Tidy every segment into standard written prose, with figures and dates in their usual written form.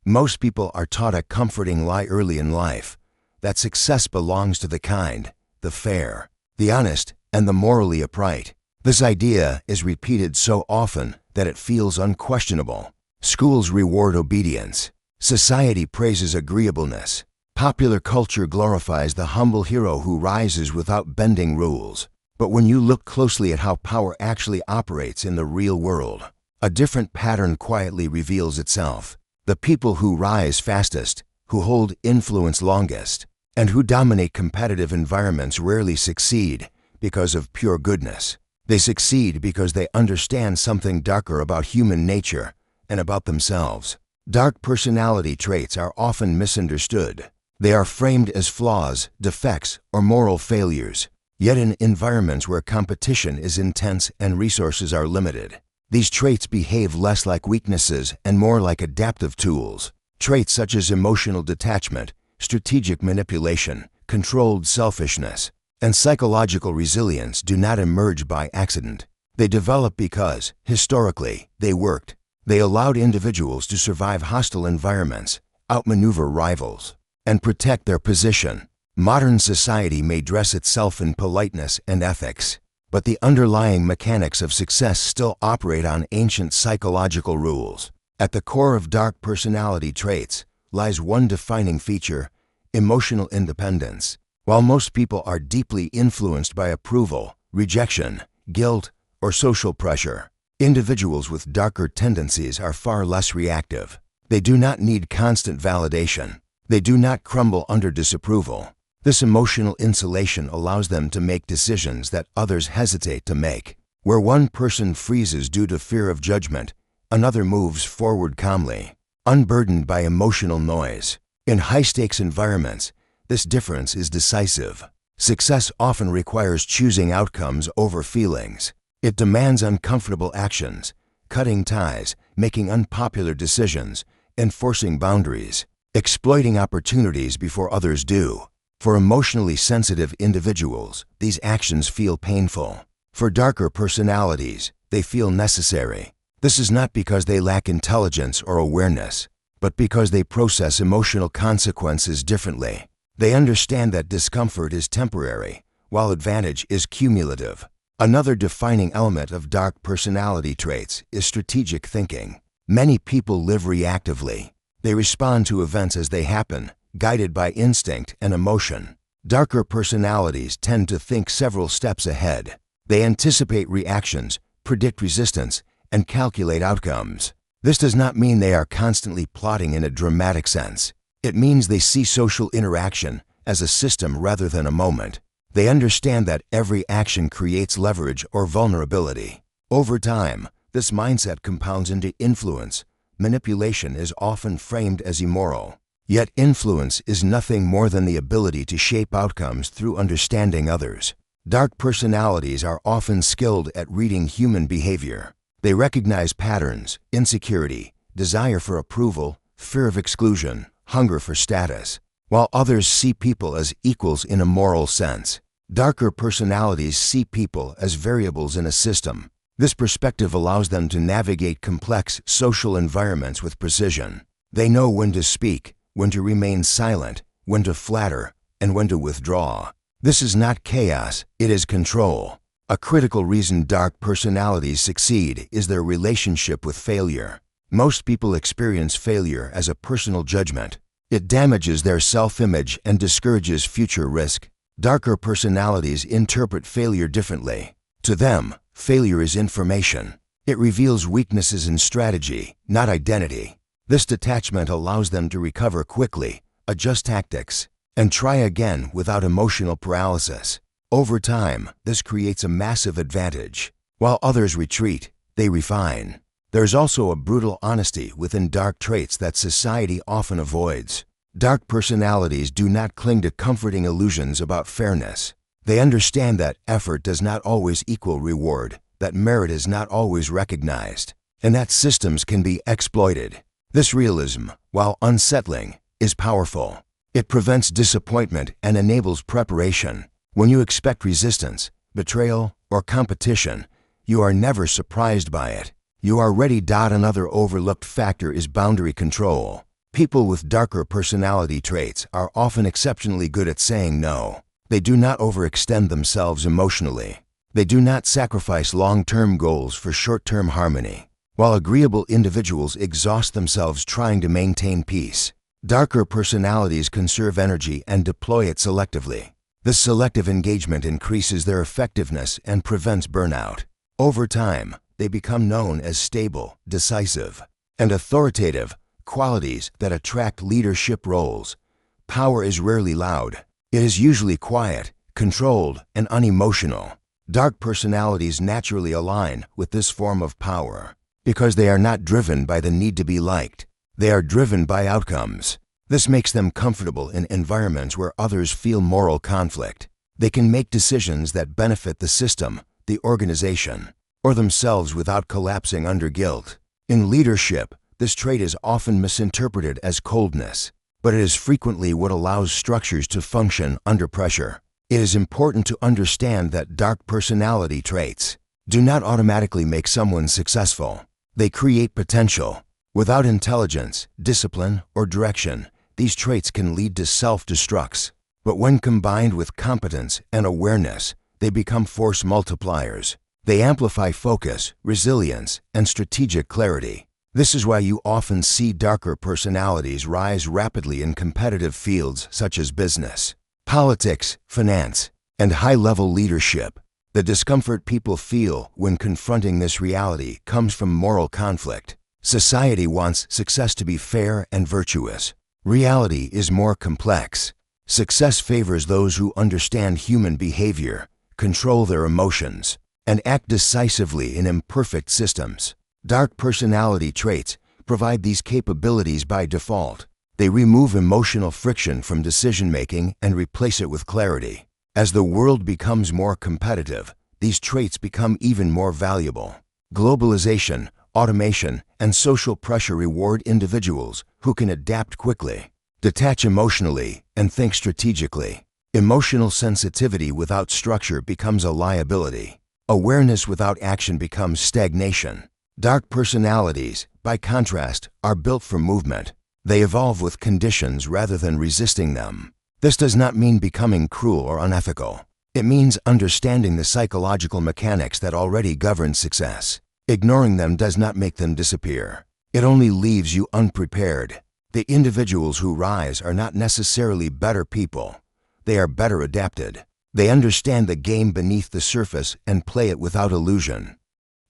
Most people are taught a comforting lie early in life, that success belongs to the kind, the fair, the honest, and the morally upright. This idea is repeated so often that it feels unquestionable. Schools reward obedience. Society praises agreeableness. Popular culture glorifies the humble hero who rises without bending rules. But when you look closely at how power actually operates in the real world, a different pattern quietly reveals itself. The people who rise fastest, who hold influence longest, and who dominate competitive environments rarely succeed because of pure goodness. They succeed because they understand something darker about human nature and about themselves. Dark personality traits are often misunderstood. They are framed as flaws, defects, or moral failures. Yet in environments where competition is intense and resources are limited, these traits behave less like weaknesses and more like adaptive tools. Traits such as emotional detachment, strategic manipulation, controlled selfishness, and psychological resilience do not emerge by accident. They develop because, historically, they worked. They allowed individuals to survive hostile environments, outmaneuver rivals, and protect their position. Modern society may dress itself in politeness and ethics, but the underlying mechanics of success still operate on ancient psychological rules. At the core of dark personality traits lies one defining feature: emotional independence. While most people are deeply influenced by approval, rejection, guilt, or social pressure, individuals with darker tendencies are far less reactive. They do not need constant validation. They do not crumble under disapproval. This emotional insulation allows them to make decisions that others hesitate to make. Where one person freezes due to fear of judgment, another moves forward calmly, unburdened by emotional noise. In high-stakes environments, this difference is decisive. Success often requires choosing outcomes over feelings. It demands uncomfortable actions, cutting ties, making unpopular decisions, enforcing boundaries, exploiting opportunities before others do. For emotionally sensitive individuals, these actions feel painful. For darker personalities, they feel necessary. This is not because they lack intelligence or awareness, but because they process emotional consequences differently. They understand that discomfort is temporary, while advantage is cumulative. Another defining element of dark personality traits is strategic thinking. Many people live reactively. They respond to events as they happen, guided by instinct and emotion. Darker personalities tend to think several steps ahead. They anticipate reactions, predict resistance, and calculate outcomes. This does not mean they are constantly plotting in a dramatic sense. It means they see social interaction as a system rather than a moment. They understand that every action creates leverage or vulnerability. Over time, this mindset compounds into influence. Manipulation is often framed as immoral. Yet influence is nothing more than the ability to shape outcomes through understanding others. Dark personalities are often skilled at reading human behavior. They recognize patterns, insecurity, desire for approval, fear of exclusion, hunger for status, while others see people as equals in a moral sense. Darker personalities see people as variables in a system. This perspective allows them to navigate complex social environments with precision. They know when to speak, when to remain silent, when to flatter, and when to withdraw. This is not chaos, it is control. A critical reason dark personalities succeed is their relationship with failure. Most people experience failure as a personal judgment. It damages their self-image and discourages future risk. Darker personalities interpret failure differently. To them, failure is information. It reveals weaknesses in strategy, not identity. This detachment allows them to recover quickly, adjust tactics, and try again without emotional paralysis. Over time, this creates a massive advantage. While others retreat, they refine. There's also a brutal honesty within dark traits that society often avoids. Dark personalities do not cling to comforting illusions about fairness. They understand that effort does not always equal reward, that merit is not always recognized, and that systems can be exploited. This realism, while unsettling, is powerful. It prevents disappointment and enables preparation. When you expect resistance, betrayal, or competition, you are never surprised by it. You are ready. Another overlooked factor is boundary control. People with darker personality traits are often exceptionally good at saying no. They do not overextend themselves emotionally. They do not sacrifice long-term goals for short-term harmony. While agreeable individuals exhaust themselves trying to maintain peace, darker personalities conserve energy and deploy it selectively. This selective engagement increases their effectiveness and prevents burnout. Over time, they become known as stable, decisive, and authoritative, qualities that attract leadership roles. Power is rarely loud. It is usually quiet, controlled, and unemotional. Dark personalities naturally align with this form of power because they are not driven by the need to be liked. They are driven by outcomes. This makes them comfortable in environments where others feel moral conflict. They can make decisions that benefit the system, the organization, or themselves without collapsing under guilt. In leadership, this trait is often misinterpreted as coldness, but it is frequently what allows structures to function under pressure. It is important to understand that dark personality traits do not automatically make someone successful. They create potential. Without intelligence, discipline, or direction, these traits can lead to self-destructs. But when combined with competence and awareness, they become force multipliers. They amplify focus, resilience, and strategic clarity. This is why you often see darker personalities rise rapidly in competitive fields such as business, politics, finance, and high-level leadership. The discomfort people feel when confronting this reality comes from moral conflict. Society wants success to be fair and virtuous. Reality is more complex. Success favors those who understand human behavior, control their emotions, and act decisively in imperfect systems. Dark personality traits provide these capabilities by default. They remove emotional friction from decision-making and replace it with clarity. As the world becomes more competitive, these traits become even more valuable. Globalization, automation, and social pressure reward individuals who can adapt quickly, detach emotionally, and think strategically. Emotional sensitivity without structure becomes a liability. Awareness without action becomes stagnation. Dark personalities, by contrast, are built for movement. They evolve with conditions rather than resisting them. This does not mean becoming cruel or unethical. It means understanding the psychological mechanics that already govern success. Ignoring them does not make them disappear. It only leaves you unprepared. The individuals who rise are not necessarily better people. They are better adapted. They understand the game beneath the surface and play it without illusion.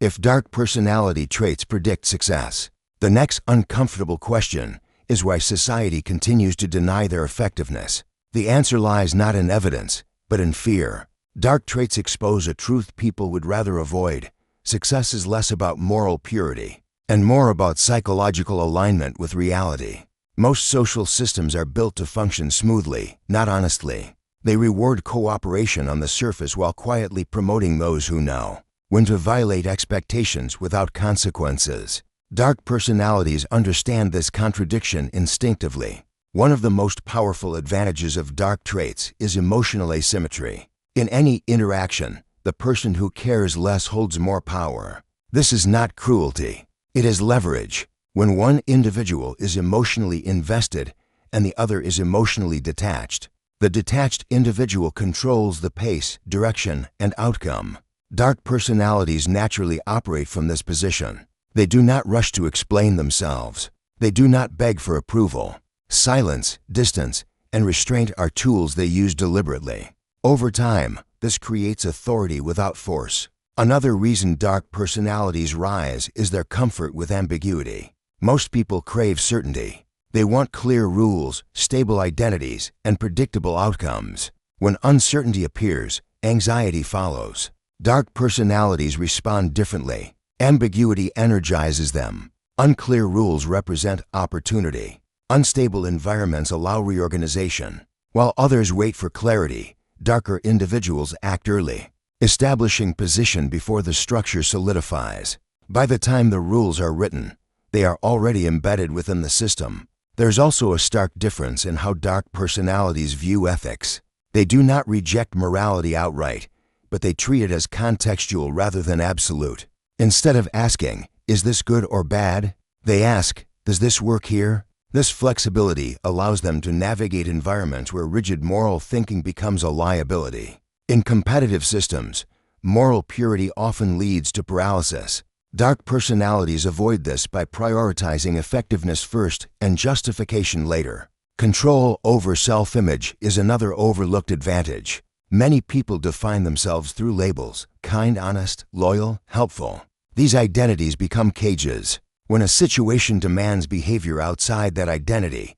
If dark personality traits predict success, the next uncomfortable question is why society continues to deny their effectiveness. The answer lies not in evidence, but in fear. Dark traits expose a truth people would rather avoid. Success is less about moral purity and more about psychological alignment with reality. Most social systems are built to function smoothly, not honestly. They reward cooperation on the surface while quietly promoting those who know when to violate expectations without consequences. Dark personalities understand this contradiction instinctively. One of the most powerful advantages of dark traits is emotional asymmetry. In any interaction, the person who cares less holds more power. This is not cruelty. It is leverage. When one individual is emotionally invested and the other is emotionally detached, the detached individual controls the pace, direction, and outcome. Dark personalities naturally operate from this position. They do not rush to explain themselves. They do not beg for approval. Silence, distance, and restraint are tools they use deliberately. Over time, this creates authority without force. Another reason dark personalities rise is their comfort with ambiguity. Most people crave certainty. They want clear rules, stable identities, and predictable outcomes. When uncertainty appears, anxiety follows. Dark personalities respond differently. Ambiguity energizes them. Unclear rules represent opportunity. Unstable environments allow reorganization. While others wait for clarity, darker individuals act early, establishing position before the structure solidifies. By the time the rules are written, they are already embedded within the system. There's also a stark difference in how dark personalities view ethics. They do not reject morality outright, but they treat it as contextual rather than absolute. Instead of asking, "Is this good or bad?" they ask, "Does this work here?" This flexibility allows them to navigate environments where rigid moral thinking becomes a liability. In competitive systems, moral purity often leads to paralysis. Dark personalities avoid this by prioritizing effectiveness first and justification later. Control over self-image is another overlooked advantage. Many people define themselves through labels: kind, honest, loyal, helpful. These identities become cages. When a situation demands behavior outside that identity,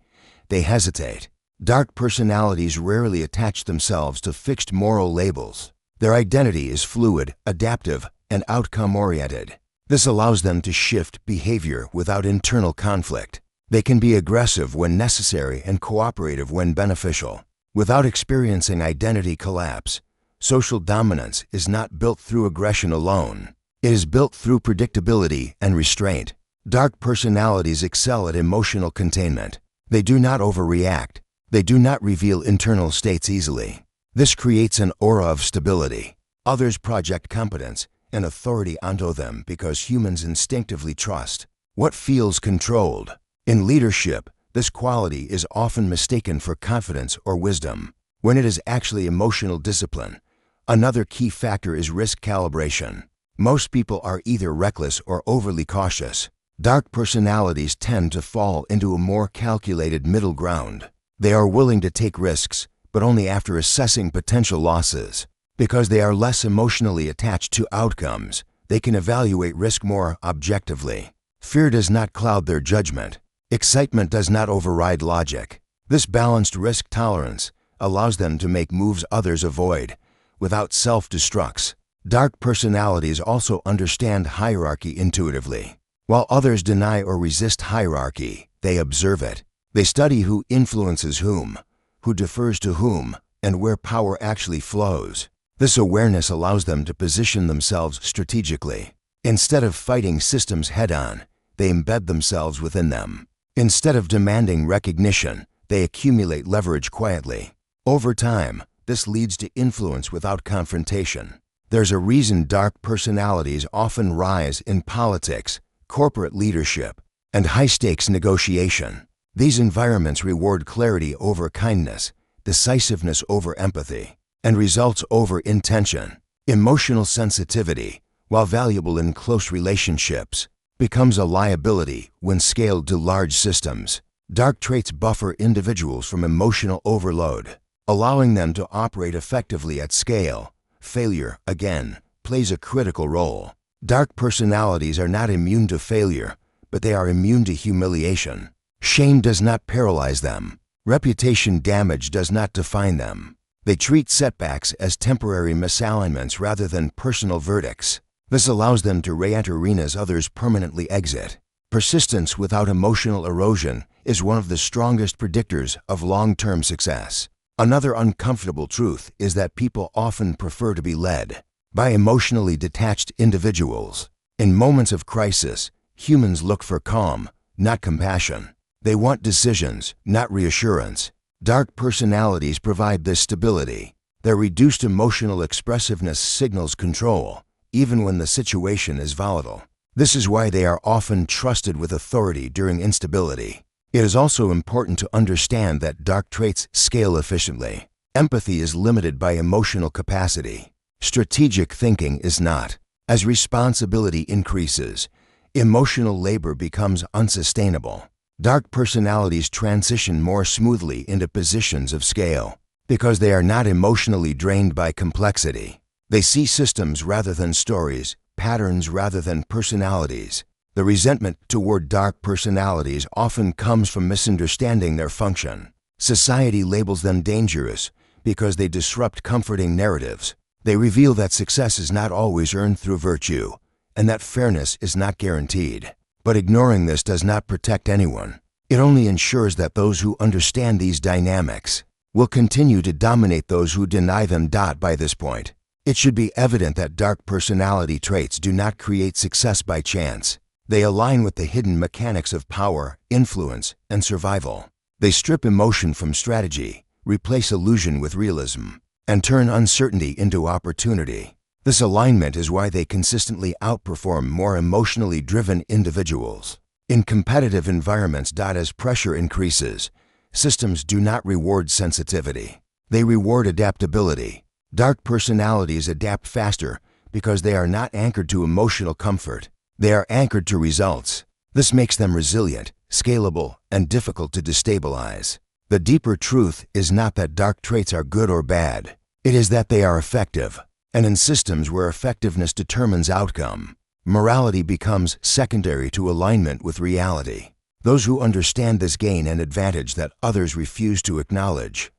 they hesitate. Dark personalities rarely attach themselves to fixed moral labels. Their identity is fluid, adaptive, and outcome-oriented. This allows them to shift behavior without internal conflict. They can be aggressive when necessary and cooperative when beneficial. Without experiencing identity collapse, social dominance is not built through aggression alone. It is built through predictability and restraint. Dark personalities excel at emotional containment. They do not overreact. They do not reveal internal states easily. This creates an aura of stability. Others project competence and authority onto them because humans instinctively trust what feels controlled. In leadership, this quality is often mistaken for confidence or wisdom, when it is actually emotional discipline. Another key factor is risk calibration. Most people are either reckless or overly cautious. Dark personalities tend to fall into a more calculated middle ground. They are willing to take risks, but only after assessing potential losses. Because they are less emotionally attached to outcomes, they can evaluate risk more objectively. Fear does not cloud their judgment. Excitement does not override logic. This balanced risk tolerance allows them to make moves others avoid, without self-destructs. Dark personalities also understand hierarchy intuitively. While others deny or resist hierarchy, they observe it. They study who influences whom, who defers to whom, and where power actually flows. This awareness allows them to position themselves strategically. Instead of fighting systems head-on, they embed themselves within them. Instead of demanding recognition, they accumulate leverage quietly. Over time, this leads to influence without confrontation. There's a reason dark personalities often rise in politics, corporate leadership, and high-stakes negotiation. These environments reward clarity over kindness, decisiveness over empathy, and results over intention. Emotional sensitivity, while valuable in close relationships, becomes a liability when scaled to large systems. Dark traits buffer individuals from emotional overload, allowing them to operate effectively at scale. Failure, again, plays a critical role. Dark personalities are not immune to failure, but they are immune to humiliation. Shame does not paralyze them. Reputation damage does not define them. They treat setbacks as temporary misalignments rather than personal verdicts. This allows them to re-enter arenas others permanently exit. Persistence without emotional erosion is one of the strongest predictors of long-term success. Another uncomfortable truth is that people often prefer to be led by emotionally detached individuals. In moments of crisis, humans look for calm, not compassion. They want decisions, not reassurance. Dark personalities provide this stability. Their reduced emotional expressiveness signals control, even when the situation is volatile. This is why they are often trusted with authority during instability. It is also important to understand that dark traits scale efficiently. Empathy is limited by emotional capacity. Strategic thinking is not. As responsibility increases, emotional labor becomes unsustainable. Dark personalities transition more smoothly into positions of scale because they are not emotionally drained by complexity. They see systems rather than stories, patterns rather than personalities. The resentment toward dark personalities often comes from misunderstanding their function. Society labels them dangerous because they disrupt comforting narratives. They reveal that success is not always earned through virtue, and that fairness is not guaranteed. But ignoring this does not protect anyone. It only ensures that those who understand these dynamics will continue to dominate those who deny them. By this point, it should be evident that dark personality traits do not create success by chance. They align with the hidden mechanics of power, influence, and survival. They strip emotion from strategy, replace illusion with realism, and turn uncertainty into opportunity. This alignment is why they consistently outperform more emotionally driven individuals. In competitive environments, as pressure increases, systems do not reward sensitivity. They reward adaptability. Dark personalities adapt faster because they are not anchored to emotional comfort. They are anchored to results. This makes them resilient, scalable, and difficult to destabilize. The deeper truth is not that dark traits are good or bad. It is that they are effective. And in systems where effectiveness determines outcome, morality becomes secondary to alignment with reality. Those who understand this gain an advantage that others refuse to acknowledge.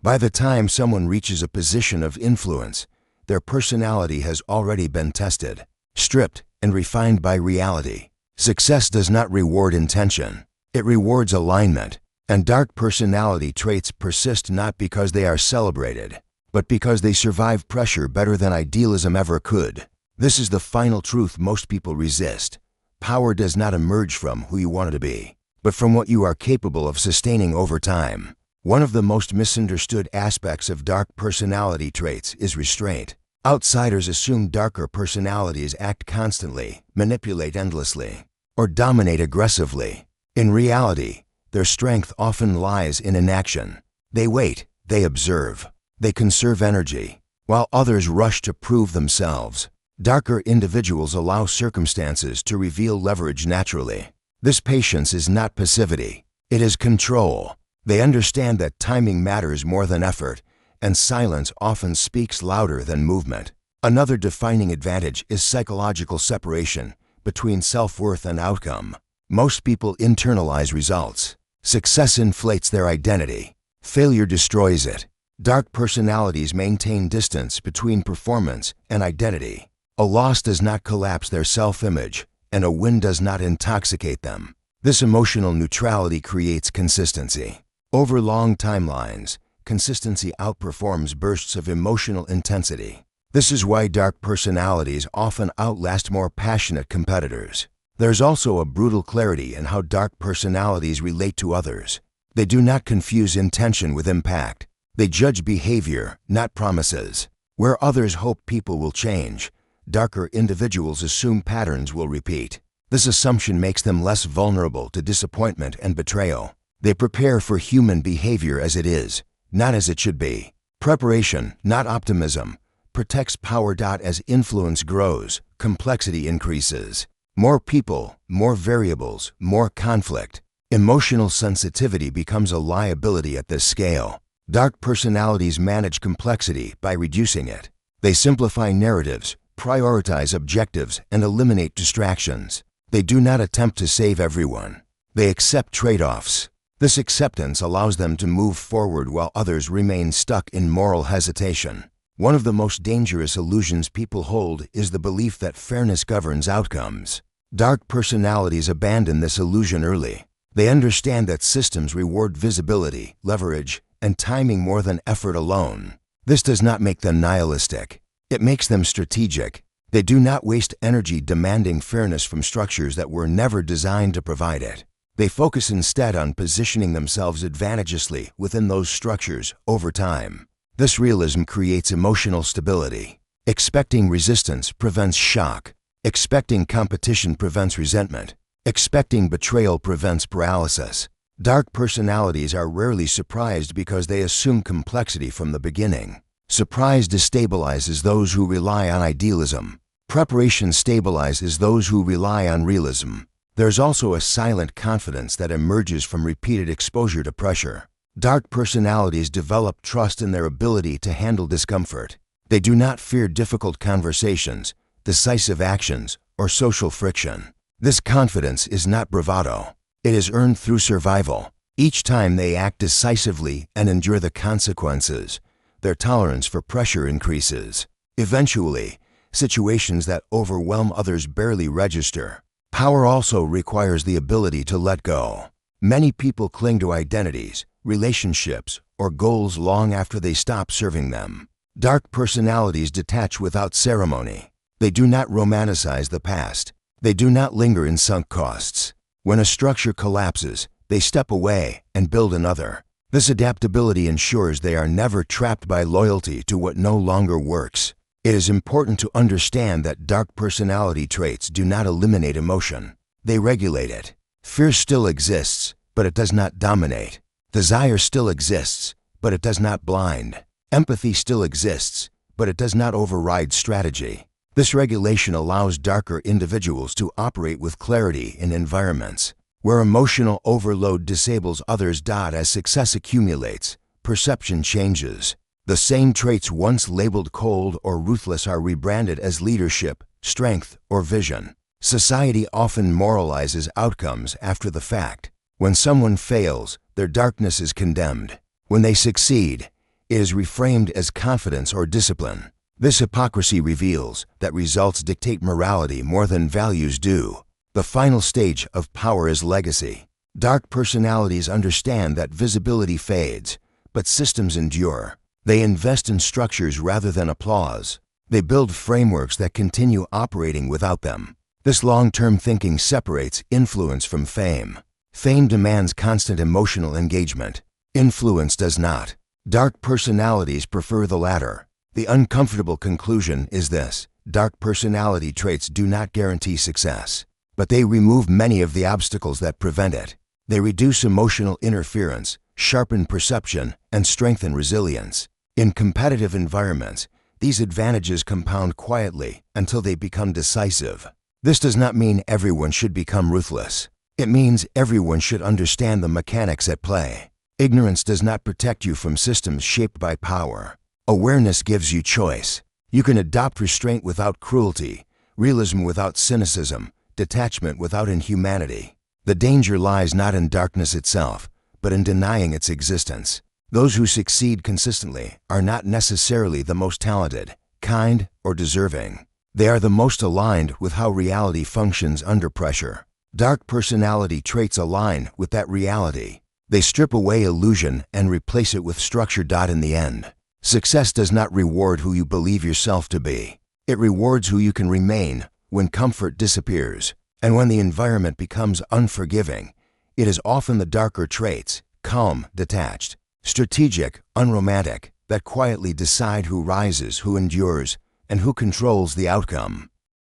By the time someone reaches a position of influence, their personality has already been tested, stripped, and refined by reality. Success does not reward intention. It rewards alignment. And dark personality traits persist not because they are celebrated, but because they survive pressure better than idealism ever could. This is the final truth most people resist. Power does not emerge from who you want to be, but from what you are capable of sustaining over time. One of the most misunderstood aspects of dark personality traits is restraint. Outsiders assume darker personalities act constantly, manipulate endlessly, or dominate aggressively. In reality, their strength often lies in inaction. They wait, they observe, they conserve energy, while others rush to prove themselves. Darker individuals allow circumstances to reveal leverage naturally. This patience is not passivity, it is control. They understand that timing matters more than effort, and silence often speaks louder than movement. Another defining advantage is psychological separation between self-worth and outcome. Most people internalize results. Success inflates their identity. Failure destroys it. Dark personalities maintain distance between performance and identity. A loss does not collapse their self-image, and a win does not intoxicate them. This emotional neutrality creates consistency. Over long timelines, consistency outperforms bursts of emotional intensity. This is why dark personalities often outlast more passionate competitors. There's also a brutal clarity in how dark personalities relate to others. They do not confuse intention with impact. They judge behavior, not promises. Where others hope people will change, darker individuals assume patterns will repeat. This assumption makes them less vulnerable to disappointment and betrayal. They prepare for human behavior as it is, not as it should be. Preparation, not optimism, protects power. As influence grows, complexity increases. More people, more variables, more conflict. Emotional sensitivity becomes a liability at this scale. Dark personalities manage complexity by reducing it. They simplify narratives, prioritize objectives, and eliminate distractions. They do not attempt to save everyone. They accept trade-offs. This acceptance allows them to move forward while others remain stuck in moral hesitation. One of the most dangerous illusions people hold is the belief that fairness governs outcomes. Dark personalities abandon this illusion early. They understand that systems reward visibility, leverage, and timing more than effort alone. This does not make them nihilistic. It makes them strategic. They do not waste energy demanding fairness from structures that were never designed to provide it. They focus instead on positioning themselves advantageously within those structures over time. This realism creates emotional stability. Expecting resistance prevents shock. Expecting competition prevents resentment. Expecting betrayal prevents paralysis. Dark personalities are rarely surprised because they assume complexity from the beginning. Surprise destabilizes those who rely on idealism. Preparation stabilizes those who rely on realism. There's also a silent confidence that emerges from repeated exposure to pressure. Dark personalities develop trust in their ability to handle discomfort. They do not fear difficult conversations, decisive actions, or social friction. This confidence is not bravado. It is earned through survival. Each time they act decisively and endure the consequences, their tolerance for pressure increases. Eventually, situations that overwhelm others barely register. Power also requires the ability to let go. Many people cling to identities, relationships, or goals long after they stop serving them. Dark personalities detach without ceremony. They do not romanticize the past. They do not linger in sunk costs. When a structure collapses, they step away and build another. This adaptability ensures they are never trapped by loyalty to what no longer works. It is important to understand that dark personality traits do not eliminate emotion. They regulate it. Fear still exists, but it does not dominate. Desire still exists, but it does not blind. Empathy still exists, but it does not override strategy. This regulation allows darker individuals to operate with clarity in environments where emotional overload disables others. As success accumulates, perception changes. The same traits once labeled cold or ruthless are rebranded as leadership, strength, or vision. Society often moralizes outcomes after the fact. When someone fails, their darkness is condemned. When they succeed, it is reframed as confidence or discipline. This hypocrisy reveals that results dictate morality more than values do. The final stage of power is legacy. Dark personalities understand that visibility fades, but systems endure. They invest in structures rather than applause. They build frameworks that continue operating without them. This long-term thinking separates influence from fame. Fame demands constant emotional engagement. Influence does not. Dark personalities prefer the latter. The uncomfortable conclusion is this: dark personality traits do not guarantee success, but they remove many of the obstacles that prevent it. They reduce emotional interference, sharpen perception, and strengthen resilience. In competitive environments, these advantages compound quietly until they become decisive. This does not mean everyone should become ruthless. It means everyone should understand the mechanics at play. Ignorance does not protect you from systems shaped by power. Awareness gives you choice. You can adopt restraint without cruelty, realism without cynicism, detachment without inhumanity. The danger lies not in darkness itself, but in denying its existence. Those who succeed consistently are not necessarily the most talented, kind, or deserving. They are the most aligned with how reality functions under pressure. Dark personality traits align with that reality. They strip away illusion and replace it with structure. In the end, success does not reward who you believe yourself to be. It rewards who you can remain when comfort disappears. And when the environment becomes unforgiving, it is often the darker traits, calm, detached, strategic, unromantic, that quietly decide who rises, who endures, and who controls the outcome.